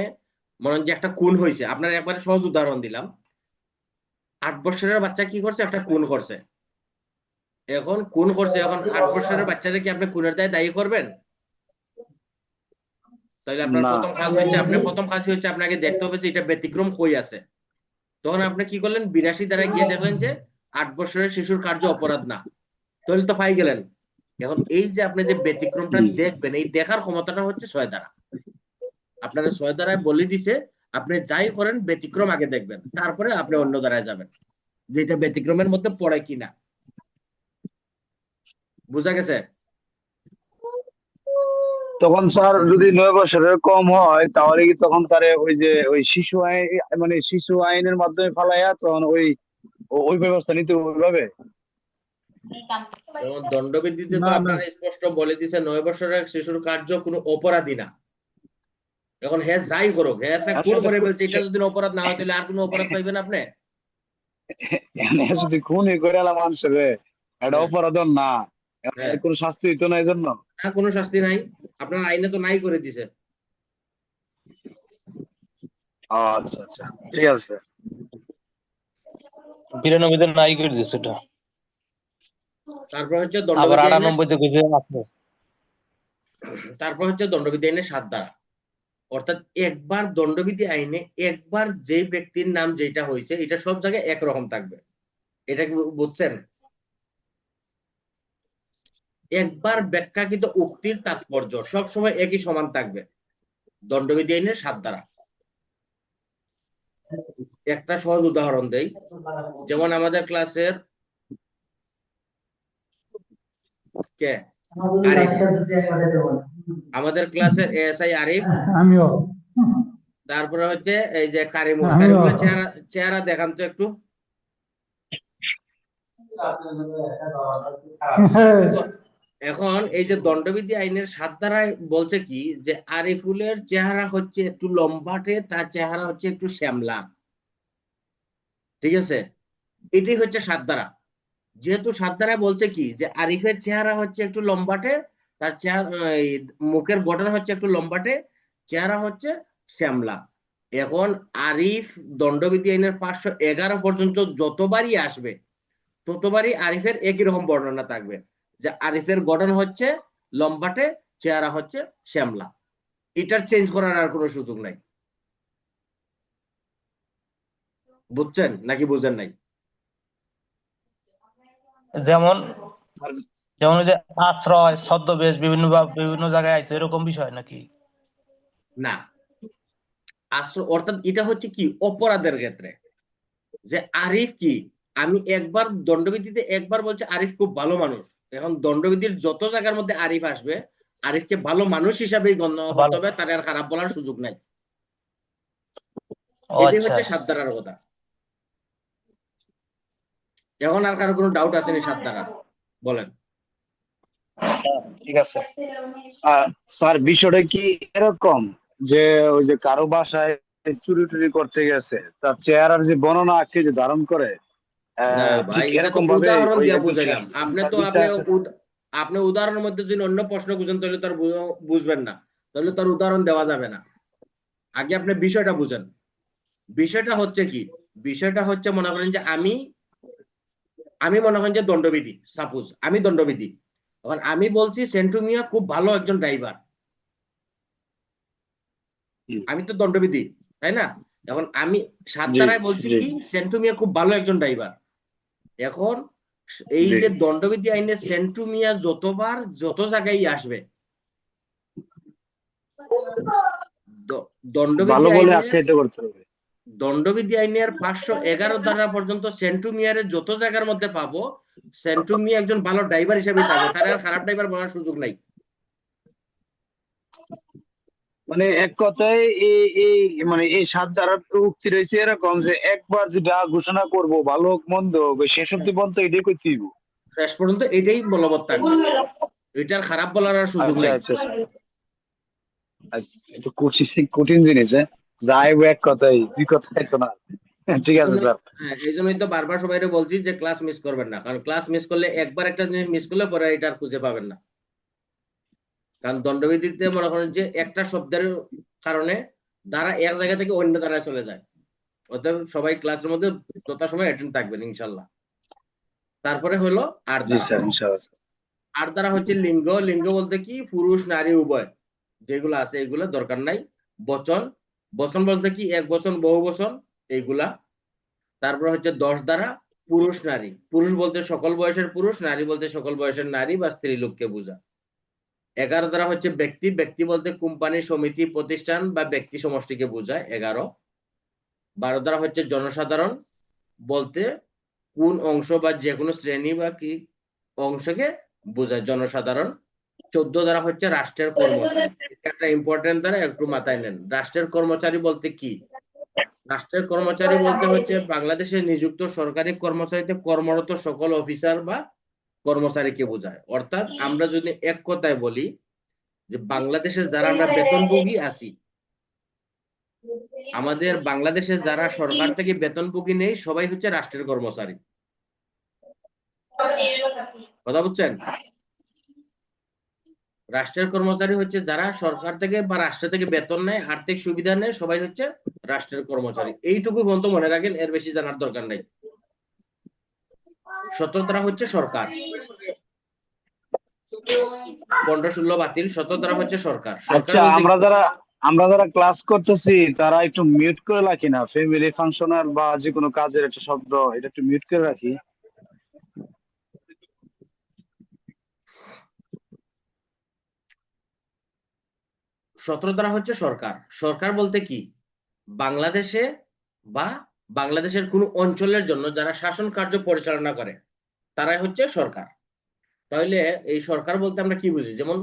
S1: মনে হয় যে একটা খুন হয়েছে, আপনার একবারে সহজ উদাহরণ দিলাম। 8 বছরের বাচ্চা কি করছে, একটা খুন করছে। এখন খুন করছে, এখন 8 বছরের বাচ্চাটা কি আপনি খুনের দায় দায়ী করবেন? তাহলে আপনার
S2: না।
S1: প্রথম কাজ হচ্ছে আপনাকে দেখতে হবে যে এটা ব্যতিক্রম কই আছে। তখন আপনি কি করলেন, 82 ধারায় গিয়ে দেখলেন যে 8 বছরের শিশুর কার্য অপরাধ না, তাহলে তো পাই গেলেন। এখন এই যে আপনি যে ব্যতিক্রমটা দেখবেন, এই দেখার ক্ষমতাটা হচ্ছে 6 ধারা। আপনারা 6 ধারায় বলে দিছে আপনি যাই করেন ব্যতিক্রম আগে দেখবেন, তারপরে আপনি অন্য ধারায় যাবেন যে এটা ব্যতিক্রমের মধ্যে পড়ে কিনা। বুঝা গেছে?
S2: তখন স্যার যদি 9 বছরের কম হয় তাহলে কি তখন তারে ওই যে ওই শিশু আইন, মানে শিশু আইনের মাধ্যমে ফালাইয়া তখন ওই ওই ব্যবস্থা নিতে হবে ওইভাবে?
S1: যেমন দণ্ডবিধিতে তো
S5: না না,
S1: আপনারা স্পষ্ট বলে দিছে 9 বছরের শিশুর কার্য কোনো অপরাধী না। এখন হ্যাঁ যাই করুক, হ্যাঁ একটা
S2: আচ্ছা
S1: খুন
S2: আচ্ছা,
S1: করে ফেলছে, এটা যদি অপরাধ না হয় তাহলে আর কোনো অপরাধ পাইবেন আপনি?
S2: যদি খুনই করে এলাম মানুষের, এটা
S1: হ্যাঁ,
S2: অপরাধ না,
S1: হ্যাঁ,
S2: এর কোনো শাস্তি হইতো না এই জন্য?
S1: না কোনো শাস্তি নাই, আপনার আইনে তো নাই করে দিছে।
S2: আচ্ছা আচ্ছা, ঠিক আছে।
S4: 92-তে নাই করে দিচ্ছে এটা,
S1: তারপর হচ্ছে
S4: আবার
S1: দণ্ডবিধি আইনের
S4: 98-তে কইছে আছে।
S1: তারপর হচ্ছে দণ্ডবিধি আইনের 7 ধারা। অর্থাৎ একবার দণ্ডবিধি আইনে একবার যে ব্যক্তির নাম যেটা হয়েছে এটা সব জায়গায় একরকম থাকবে। এটা কি বুঝছেন? একবার ব্যাখ্যাকৃত উক্তির তাৎপর্য সব সময় একই সমান থাকবে। দণ্ডবিধি আইনের 7 ধারা। একটা সহজ উদাহরণ দেই, যেমন আমাদের ক্লাসের কে আরিফ, আমাদের ক্লাসের এএসআই আরিফ, তারপরে হচ্ছে এই যে কারিমুলের চেহারা চেহারা দেখান তো একটু। এখন এই যে দণ্ডবিধি আইনের 7 ধারায় বলছে কি যে আরিফুলের চেহারা হচ্ছে একটু লম্বাটে, তার চেহারা হচ্ছে একটু শ্যামলা, ঠিক আছে? এটাই হচ্ছে 7 ধারা। যেহেতু 7 ধারায় বলছে কি যে আরিফের চেহারা হচ্ছে একটু লম্বাটে, তার চেহারা মুখের গঠন হচ্ছে একটু লম্বাটে, চেহারা হচ্ছে শ্যামলা। এখন আরিফ দণ্ডবিধি আইনের 511 পর্যন্ত যতবারই আসবে ততবারই আরিফের একই রকম বর্ণনা থাকবে যে আরিফের গঠন হচ্ছে লম্বাটে, চেহারা হচ্ছে শ্যামলা। এটার চেঞ্জ করার আর কোনো সুযোগ নাই। বুঝছেন নাকি বুঝেন নাই?
S4: যেমন যেমন ওই যে আশ্রয় ছদ্মবেশ বিভিন্ন জায়গায় আছে এরকম বিষয় নাকি?
S1: না, অর্থাৎ এটা হচ্ছে কি অপরাধের ক্ষেত্রে যে আরিফ কি, আমি একবার দণ্ডবিধিতে একবার বলছে আরিফ খুব ভালো মানুষ। এখন দণ্ডবিধির যত জায়গার মধ্যে আরিফ আসবে আরিফকে ভালো মানুষ হিসাবেই গণ্য করতে
S4: ভালো।
S1: হবে, তার আর খারাপ বলার সুযোগ নাই।
S4: ও
S1: এটাই
S4: আচ্ছা,
S1: হচ্ছে 7 ধারার কথা। এখন আর কারো কোনো ডাউট আসেনি 7 ধারা? বলেন।
S4: ঠিক আছে।
S2: স্যার বিষয়টা কি এরকম যে ওই যে কারো বাসায় চুরি টুরি করতে গেছে, তার চেহারার যে বর্ণনা আকৃতি ধারণ করে,
S1: না
S2: ঠিক
S1: ভাই, এটা তো
S2: এরকম ভাবে
S1: উদাহরণ
S2: ওই
S1: দিয়া
S2: একজন
S1: বুঝাইলাম। আপনি
S2: তার
S1: তো
S2: বিচার।
S1: আপনি উদাহরণের মধ্যে যদি অন্য প্রশ্ন বুঝেন তাহলে তার বুঝবেন না, তাহলে তার উদাহরণ দেওয়া যাবে না। আগে আপনি বিষয়টা বুঝেন। বিষয়টা হচ্ছে কি, বিষয়টা হচ্ছে মনে করেন যে আমি মনে করেন যে দণ্ডবিধি, সাপোজ আমি দণ্ডবিধি, এখন আমি বলছি সেন্টু মিয়া খুব ভালো একজন ড্রাইভার, আমি তো দণ্ডবিধি, তাই না? এখন আমি 7
S2: জি
S1: ধারায় বলছি
S2: জি
S1: কি সেন্টু মিয়া খুব ভালো একজন ড্রাইভার। এখন এই
S2: জি
S1: যে দণ্ডবিধি আইনে সেন্টু মিয়া যতবার যত জায়গায় আসবে, দণ্ডবিধি
S2: ভালো বলে
S1: আইনে
S2: আখ্যায়িত করতে হবে।
S1: দণ্ডবিধি আইনের 511 ধারা পর্যন্ত সেন্টু মিয়ারে যত জায়গার মধ্যে পাবো, সেন্টু মিয়া একজন ভালো ড্রাইভার হিসেবেই থাকবে, তার আর খারাপ ড্রাইভার বলার সুযোগ নাই।
S2: মানে এক কথায় এই এই মানে এই 7 ধারার উক্তি রয়েছে এরকম যে একবার যেটা ঘোষণা করব ভালো হোক মন্দ হোক, ওই শেষ অব্দি পর্যন্ত এটাই করতে হইব।
S1: শেষ পর্যন্ত এটাই বলবৎ থাকবে, এটার খারাপ বলার আর সুযোগ
S2: আচ্ছা
S1: নাই।
S2: আচ্ছা স্যার, একটু কঠিন কঠিন জিনিস, হ্যাঁ যাই হোক, এক কথাই দুই কথাই তো না। ঠিক আছে স্যার।
S1: হ্যাঁ, এই জন্যই তো বারবার সবাই বলছি যে ক্লাস মিস করবেন না, কারণ ক্লাস মিস করলে একবার একটা জিনিস মিস করলে পরে এটা আর খুঁজে পাবেন না। কারণ দণ্ডবিধিতে মনে করেন যে একটা শব্দের কারণে দ্বারা এক জায়গা থেকে অন্য ধারায় চলে যায়। অতএব সবাই ক্লাসের মধ্যে যথাসময় অ্যাটেন্ড থাকবেন ইনশাল্লাহ। তারপরে হলো আর
S2: জি
S1: দ্বারা।
S2: স্যার ইনশাআল্লাহ।
S1: আর দ্বারা হচ্ছে লিঙ্গ। লিঙ্গ বলতে কি পুরুষ নারী উভয় যেগুলো আছে এগুলো দরকার নাই। বচন, বচন বলতে কি এক বচন বহু বচন এইগুলা। তারপরে হচ্ছে 10 দ্বারা পুরুষ নারী, পুরুষ বলতে সকল বয়সের পুরুষ, নারী বলতে সকল বয়সের নারী বা স্ত্রী লোককে বোঝায়। 11 দ্বারা হচ্ছে ব্যক্তি, ব্যক্তি বলতে কোম্পানি সমিতি প্রতিষ্ঠান বা ব্যক্তি সমষ্টিকে বোঝায় 11। 12 দ্বারা হচ্ছে জনসাধারণ বলতে কোন অংশ বা যে কোনো শ্রেণী বা কি অংশকে বোঝায় জনসাধারণ। 14 দ্বারা হচ্ছে রাষ্ট্রের কর্মচারী, এটা একটা ইম্পর্টেন্ট দ্বারা, একটু মাথায় নেন। রাষ্ট্রের কর্মচারী বলতে কি, রাষ্ট্রের কর্মচারী বলতে হচ্ছে বাংলাদেশে নিযুক্ত সরকারি কর্মচারীতে কর্মরত সকল অফিসার বা কর্মচারীকে বোঝায়। অর্থাৎ আমরা যদি এক কথায় বলি যে বাংলাদেশের যারা আমরা বেতনভোগী আছি, আমাদের বাংলাদেশে যারা সরকার থেকে বেতনভোগী নেই সবাই হচ্ছে রাষ্ট্রের কর্মচারী। কথা বুঝছেন? রাষ্ট্রের কর্মচারী হচ্ছে যারা সরকার থেকে বা রাষ্ট্র থেকে বেতন নেয়, আর্থিক সুবিধা নেয়, সবাই হচ্ছে রাষ্ট্রের কর্মচারী। এইটুকু পর্যন্ত মনে রাখেন, এর বেশি জানার দরকার নেই। 17 দ্বারা হচ্ছে সরকার, 15-16 বাতিল। 17 দ্বারা হচ্ছে সরকার। সরকার
S2: আচ্ছা,
S1: বলতে
S2: আমরা যারা ক্লাস করতেছি তারা একটু মিউট করে রাখি না, ফ্যামিলি ফাংশনাল বা যে কোনো কাজের একটা শব্দ এটা একটু মিউট করে রাখি।
S1: 17 দ্বারা হচ্ছে সরকার। সরকার বলতে কি বাংলাদেশে বা বাংলাদেশের কোন অঞ্চলের জন্য যারা শাসন কার্য পরিচালনা করে তারাই হচ্ছে সরকার। তাহলে এই সরকার বলতে আমরা কি বুঝি, যেমন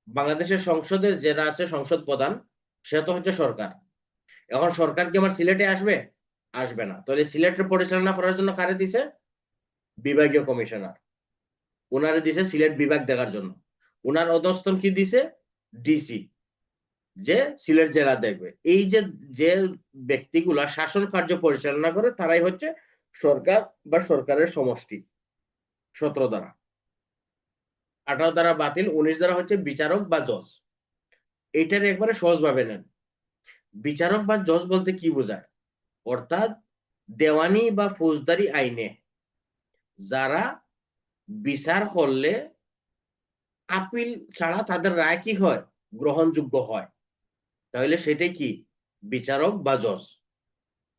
S1: বাংলাদেশের সংসদের যারা আছে সংসদ প্রধান, সে তো হচ্ছে সরকার। এখন সরকার কি আমার সিলেটে আসবে? আসবে না। তাহলে সিলেটের পরিচালনা করার জন্য কারে দিছে? বিভাগীয় কমিশনার, ওনারে দিছে সিলেট বিভাগ দেখার জন্য। উনার অধস্তন কি দিছে? ডিসি, যে সিলেট জেলা দেখবে। এই যে যে ব্যক্তিগুলা শাসন কার্য পরিচালনা করে তারাই হচ্ছে সরকার বা সরকারের সমষ্টি। 17 দ্বারা, 18 দ্বারা বাতিল, 19 দ্বারা হচ্ছে বিচারক বা জজ। এইটার একবারে সহজ ভাবে নেন। বিচারক বা জজ বলতে কি বোঝায়? অর্থাৎ দেওয়ানি বা ফৌজদারি আইনে যারা বিচার করলে আপিল ছাড়া তাদের রায় কি হয়? গ্রহণযোগ্য হয়। তাহলে সেটাই কি? বিচারক বা জজ।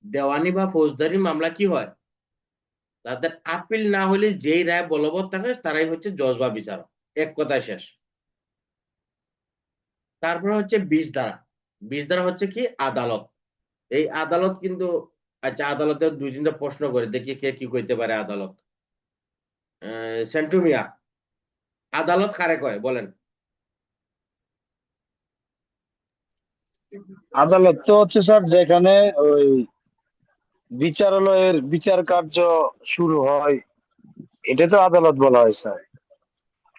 S1: দেওয়ানি বা ফৌজদারি মামলা কি হয়? তাদের আপিল না হলে যেই রায় বলবৎ থাকে তারাই হচ্ছে জজ বা বিচারক। এক কথায় শেষ। তারপরে হচ্ছে 20 ধারা। 20 ধারা হচ্ছে কি? আদালত। এই আদালত কিন্তু, আচ্ছা, আদালতে 2-3টা প্রশ্ন করে দেখি কে কি কইতে পারে। আদালত, সেন্টু মিয়া, আদালত কারে কয় বলেন?
S2: আদালত তো হচ্ছে স্যার যেখানে ওই বিচারালয়ের বিচার কার্য শুরু হয়, এটা তো আদালত বলা হয় স্যার।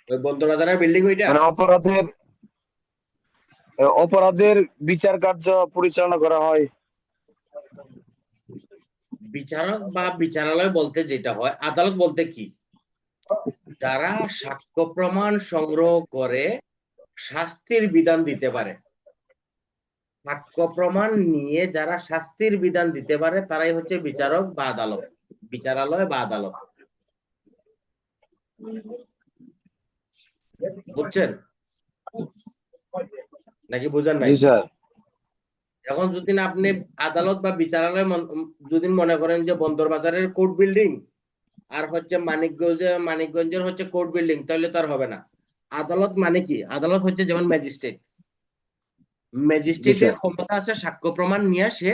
S1: ওই বন্দরবাজারের বিল্ডিং ওইটা?
S2: মানে অপরাধের বিচার কার্য পরিচালনা করা হয়।
S1: বিচারক বা বিচারালয় বলতে যেটা হয়, আদালত বলতে কি? যারা সাক্ষ্য প্রমাণ সংগ্রহ করে শাস্তির বিধান দিতে পারে। সাক্ষ্য প্রমাণ নিয়ে যারা শাস্তির বিধান দিতে পারে তারাই হচ্ছে বিচারক বা আদালত, বিচারালয় বা আদালত। বুঝছেন নাকি বুঝেন
S2: জি
S1: নাই?
S2: স্যার।
S1: এখন যদি না আপনি আদালত বা বিচারালয় যদি মনে করেন যে বন্দরবাজারের কোর্ট বিল্ডিং আর হচ্ছে মানিকগঞ্জের হচ্ছে কোর্ট বিল্ডিং, তাহলে তার হবে না। আদালত মানে কি? আদালত হচ্ছে যেমন ম্যাজিস্ট্রেট।
S2: জি
S1: ম্যাজিস্ট্রেটের
S2: স্যার।
S1: ক্ষমতা আছে সাক্ষ্য প্রমাণ নিয়ে সে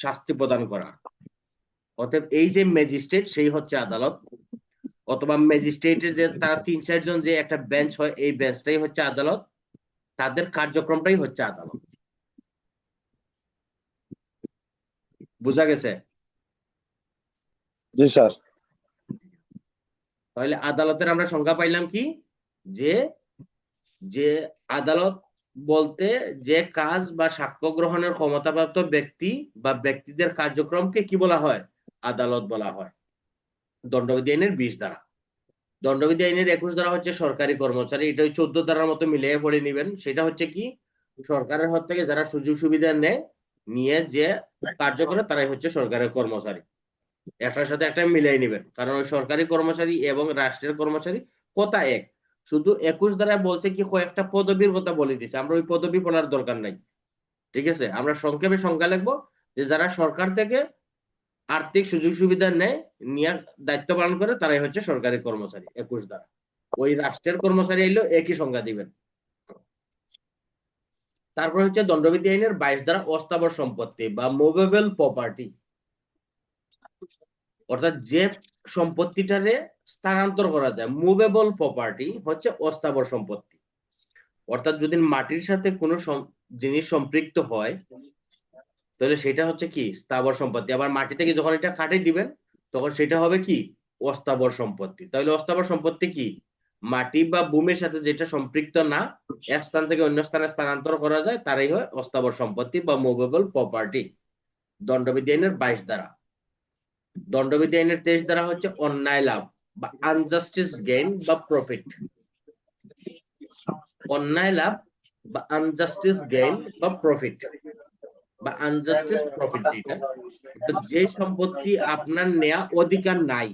S1: শাস্তি প্রদান করা। অতএব এই যে ম্যাজিস্ট্রেট সেই হচ্ছে আদালত, অথবা ম্যাজিস্ট্রেটের যে তারা 3-4 জন যে একটা বেঞ্চ হয়, এই বেঞ্চটাই হচ্ছে আদালত। তাদের কার্যক্রমটাই হচ্ছে আদালত। বুঝা গেছে?
S2: জি স্যার।
S1: তাহলে আদালতের আমরা সংজ্ঞা পাইলাম কি? যে যে আদালত বলতে যে কাজ বা সাক্ষ্য গ্রহণের ক্ষমতাপ্রাপ্ত ব্যক্তি বা ব্যক্তিদের কার্যক্রমকে কি বলা হয়? আদালত বলা হয়। দণ্ডবিধি আইনের 20 ধারা। দণ্ডবিধি আইনের 21 ধারা হচ্ছে সরকারি কর্মচারী। এটা ওই 14 ধারার মতো মিলিয়ে পড়ে নিবেন। সেটা হচ্ছে কি? সরকারের হাত থেকে যারা সুযোগ সুবিধা নেয়, নিয়ে যে কার্য করে তারাই হচ্ছে সরকারের কর্মচারী। একটার সাথে একটা মিলাই নিবেন, কারণ ওই সরকারি কর্মচারী এবং রাষ্ট্রের কর্মচারী কথা এক। শুধু 21 ধারায় বলছে কি কয়েকটা পদবীর কথা বলে দিছে, আমরা ওই পদবি বলার দরকার নাই। ঠিক আছে, আমরা সংক্ষেপে সংজ্ঞা লিখবো যে যারা সরকার থেকে আর্থিক সুযোগ সুবিধা নেয়, নিয়ে দায়িত্ব পালন করে তারাই হচ্ছে সরকারি কর্মচারী। 21 ধারা। ওই রাষ্ট্রের কর্মচারী এলেও একই সংজ্ঞা দিবেন। তারপর হচ্ছে দণ্ডবিধি আইনের 22 ধারা অস্থাবর সম্পত্তি বা মুভেবল প্রপার্টি। অর্থাৎ যে সম্পত্তিটারে স্থানান্তর করা যায়, মুভেবল প্রপার্টি হচ্ছে অস্থাবর সম্পত্তি। অর্থাৎ যদি মাটির সাথে কোনো জিনিস সম্পৃক্ত হয় তাহলে সেটা হচ্ছে কি? স্থাবর সম্পত্তি। আবার মাটি থেকে যখন এটা কাটে দিবেন তখন সেটা হবে কি? অস্থাবর সম্পত্তি। তাহলে অস্থাবর সম্পত্তি কি? মাটি বা ভূমির সাথে যেটা সম্পৃক্ত না, এক স্থান থেকে অন্য স্থানে স্থানান্তর করা যায়, তারাই হয় অস্থাবর সম্পত্তি বা মুভেবল প্রপার্টি। দণ্ডবিধি আইনের 22 ধারা। দণ্ডবিধি আইনের 23 ধারা হচ্ছে অন্যায় লাভ বা আনজাস্টিস গেইন বা প্রফিট। অন্যায় লাভ বা আনজাস্টিস গেইন বা প্রফিট বা আনজাস্টিস প্রফিট, যেটা যে সম্পত্তি আপনার নেয়া অধিকার নাই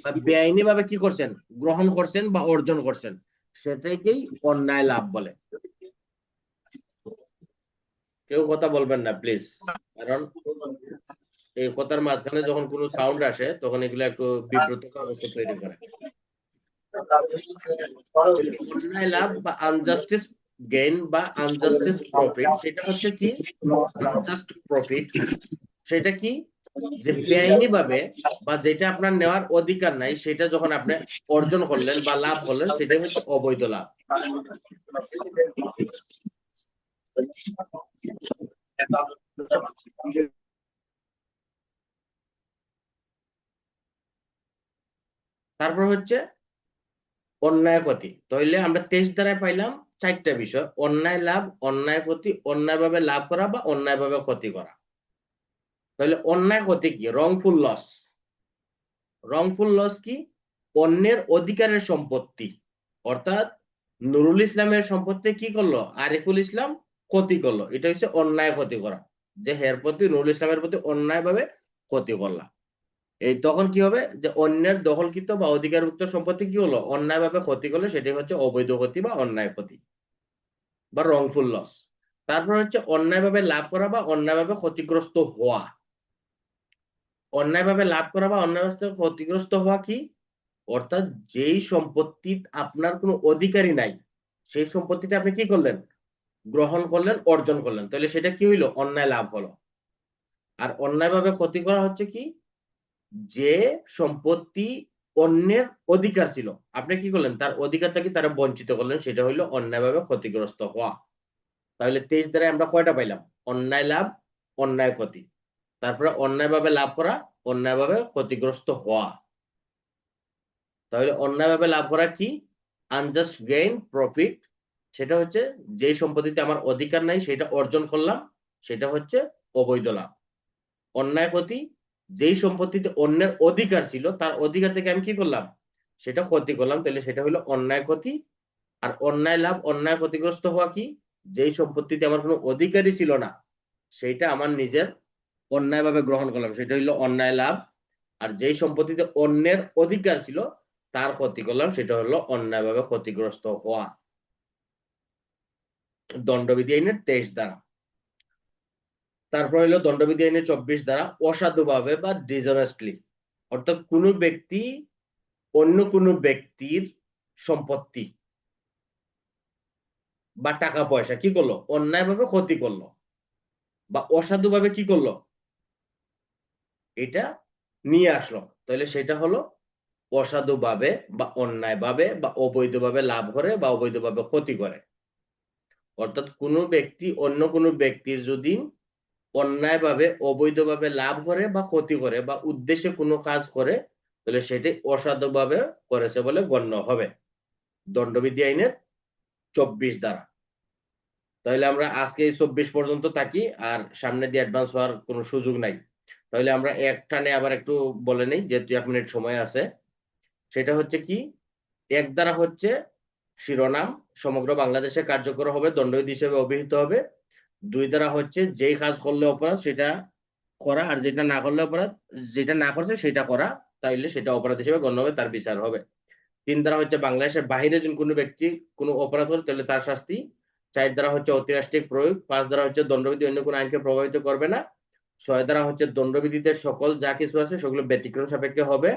S1: বা বেআইনি ভাবে কি করছেন? গ্রহণ করছেন বা অর্জন করছেন, সেটাকেই অন্যায় লাভ বলে। কেউ কথা বলবেন না প্লিজ, কারণ এই কথার মাঝখানে যখন কোনো সাউন্ড আসে তখন এগুলো একটু বিব্রতকর অবস্থা তৈরি করে। অন্যায় লাভ বা আনজাস্টিস গেইন বা আনজাস্টিস প্রফিট, সেটা হচ্ছে কি? আনজাস্ট প্রফিট সেটা কি? যে বেআইনি ভাবে বা যেটা আপনার নেওয়ার অধিকার নাই সেটা যখন আপনি অর্জন করলেন বা লাভ করলেন, সেটাই হচ্ছে অবৈধ লাভ। তারপর হচ্ছে অন্যায় ক্ষতি, তাহলে আমরা 23 দ্বারায় পাইলাম 4টা বিষয়: অন্যায় লাভ, অন্যায় ক্ষতি, অন্যায়ভাবে লাভ করা বা অন্যায়ভাবে ক্ষতি করা। তাহলে অন্যায় ক্ষতি কি? Wrongful loss. রংফুল লস কি? অন্যের অধিকারের সম্পত্তি, অর্থাৎ নুরুল ইসলামের সম্পত্তি কি করলো? আরিফুল ইসলাম ক্ষতি করলো, এটা হচ্ছে অন্যায় ক্ষতি করা, যে হের প্রতি, নুরুল ইসলামের প্রতি অন্যায়ভাবে ক্ষতি করলাম। এই তখন কি হবে? যে অন্যের দখলকৃত বা অধিকারভুক্ত সম্পত্তি কি হলো? অন্যায়ভাবে ক্ষতি করলে সেটাই হচ্ছে অবৈধ ক্ষতি বা অন্যায় ক্ষতি বা রংফুল লস। তারপর হচ্ছে অন্যায়ভাবে লাভ করা বা অন্যায়ভাবে ক্ষতিগ্রস্ত হওয়া। অন্যায়ভাবে লাভ করা বা অন্যায়ভাবে ক্ষতিগ্রস্ত হওয়া কি? অর্থাৎ যেই সম্পত্তি আপনার কোনো অধিকারই নাই, সেই সম্পত্তিটা আপনি কি করলেন? গ্রহণ করলেন, অর্জন করলেন, তাহলে সেটা কি হইলো? অন্যায় লাভ হলো। আর অন্যায়ভাবে ক্ষতি করা হচ্ছে কি? যে সম্পত্তি অন্যের অধিকার ছিল, আপনি কি করলেন? তার অধিকার থেকে তারা বঞ্চিত করলেন, সেটা হইলো অন্যায়ভাবে ক্ষতিগ্রস্ত হওয়া। তাহলে 23 দ্বারা আমরা কয়টা পাইলাম? অন্যায় লাভ, অন্যায় ক্ষতি, তারপরে অন্যায়ভাবে লাভ করা, অন্যায়ভাবে ক্ষতিগ্রস্ত হওয়া। তাহলে অন্যায়ভাবে লাভ করা কি? আনজাস্ট গেইন, প্রফিট, সেটা হচ্ছে যেই সম্পত্তিতে আমার অধিকার নাই সেটা অর্জন করলাম, সেটা হচ্ছে অবৈধ লাভ। অন্যায় ক্ষতি, যেই সম্পত্তিতে অন্যের অধিকার ছিল তার অধিকার থেকে আমি কি করলাম? সেটা ক্ষতি করলাম, তাহলে সেটা হলো অন্যায় ক্ষতি। আর অন্যায় লাভ, অন্যায় ক্ষতিগ্রস্ত হওয়া কি? যেই সম্পত্তিতে আমার কোনো অধিকারই ছিল না, সেইটা আমার নিজের অন্যায়ভাবে গ্রহণ করলাম, সেটা হইলো অন্যায় লাভ। আর যেই সম্পত্তিতে অন্যের অধিকার ছিল তার ক্ষতি করলাম, সেটা হলো অন্যায়ভাবে ক্ষতিগ্রস্ত হওয়া। দণ্ডবিধি আইনের 23 দ্বারা। তারপর হলো দণ্ডবিধি আইনের 24 দ্বারা, অসাধুভাবে বা ডিসঅনেস্টলি, অর্থাৎ কোনো ব্যক্তি অন্য কোনো ব্যক্তির সম্পত্তি বা টাকা পয়সা কি করলো? অন্যায়ভাবে ক্ষতি করলো বা অসাধুভাবে কি করলো? এটা নিয়ে আসলো, তাহলে সেটা হলো অসাধুভাবে বা অন্যায়ভাবে বা অবৈধভাবে লাভ করে বা অবৈধভাবে ক্ষতি করে। অর্থাৎ কোনো ব্যক্তি অন্য কোনো ব্যক্তির যদি অন্যায়ভাবে অবৈধভাবে লাভ করে বা ক্ষতি করে বা উদ্দেশ্যে কোনো কাজ করে, তাহলে সেটি অসাধুভাবে করেছে বলে গণ্য হবে, দণ্ডবিধি আইনের 24 দ্বারা। তাহলে আমরা আজকে এই 24 পর্যন্ত থাকি, আর সামনে দিয়ে অ্যাডভান্স হওয়ার কোনো সুযোগ নাই। তাহলে আমরা এক টানে আবার একটু বলে নেই, যেহেতু 1 মিনিট সময় আছে। সেটা হচ্ছে কি? 1 দ্বারা হচ্ছে শিরোনাম, সমগ্র বাংলাদেশে কার্যকর হবে, দণ্ডবিধি হিসেবে অভিহিত হবে। 2 দ্বারা হচ্ছে যেই কাজ করলে অপরাধ সেটা করা, আর যেটা না করলে অপরাধ, যেটা না করছে সেটা করা, তাইলে সেটা অপরাধ হিসেবে গণ্য হবে, তার বিচার হবে। 3 দ্বারা হচ্ছে বাংলাদেশের বাইরে যদি কোনো ব্যক্তি কোনো অপরাধ করে তাহলে তার শাস্তি। 4 দ্বারা হচ্ছে অতিরাষ্ট্রিক প্রয়োগ। 5 দ্বারা হচ্ছে দণ্ডবিধি অন্য কোনো আইনকে প্রভাবিত করবে না। 6 দ্বারা হচ্ছে দণ্ডবিধিতে সকল যা কিছু আছে সেগুলো ব্যতিক্রম সাপেক্ষে হবে।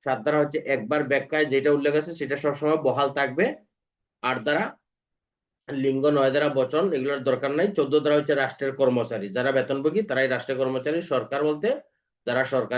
S1: 7 দ্বারা হচ্ছে একবার ব্যাখ্যায় যেটা উল্লেখ আছে সেটা সবসময় বহাল থাকবে। 8 দ্বারা লিঙ্গ, 9 দ্বারা বচন, এগুলোর দরকার নাই। 14 দ্বারা হচ্ছে রাষ্ট্রের কর্মচারী, যারা বেতনভোগী তারাই রাষ্ট্রের কর্মচারী। সরকার বলতে যারা সরকারের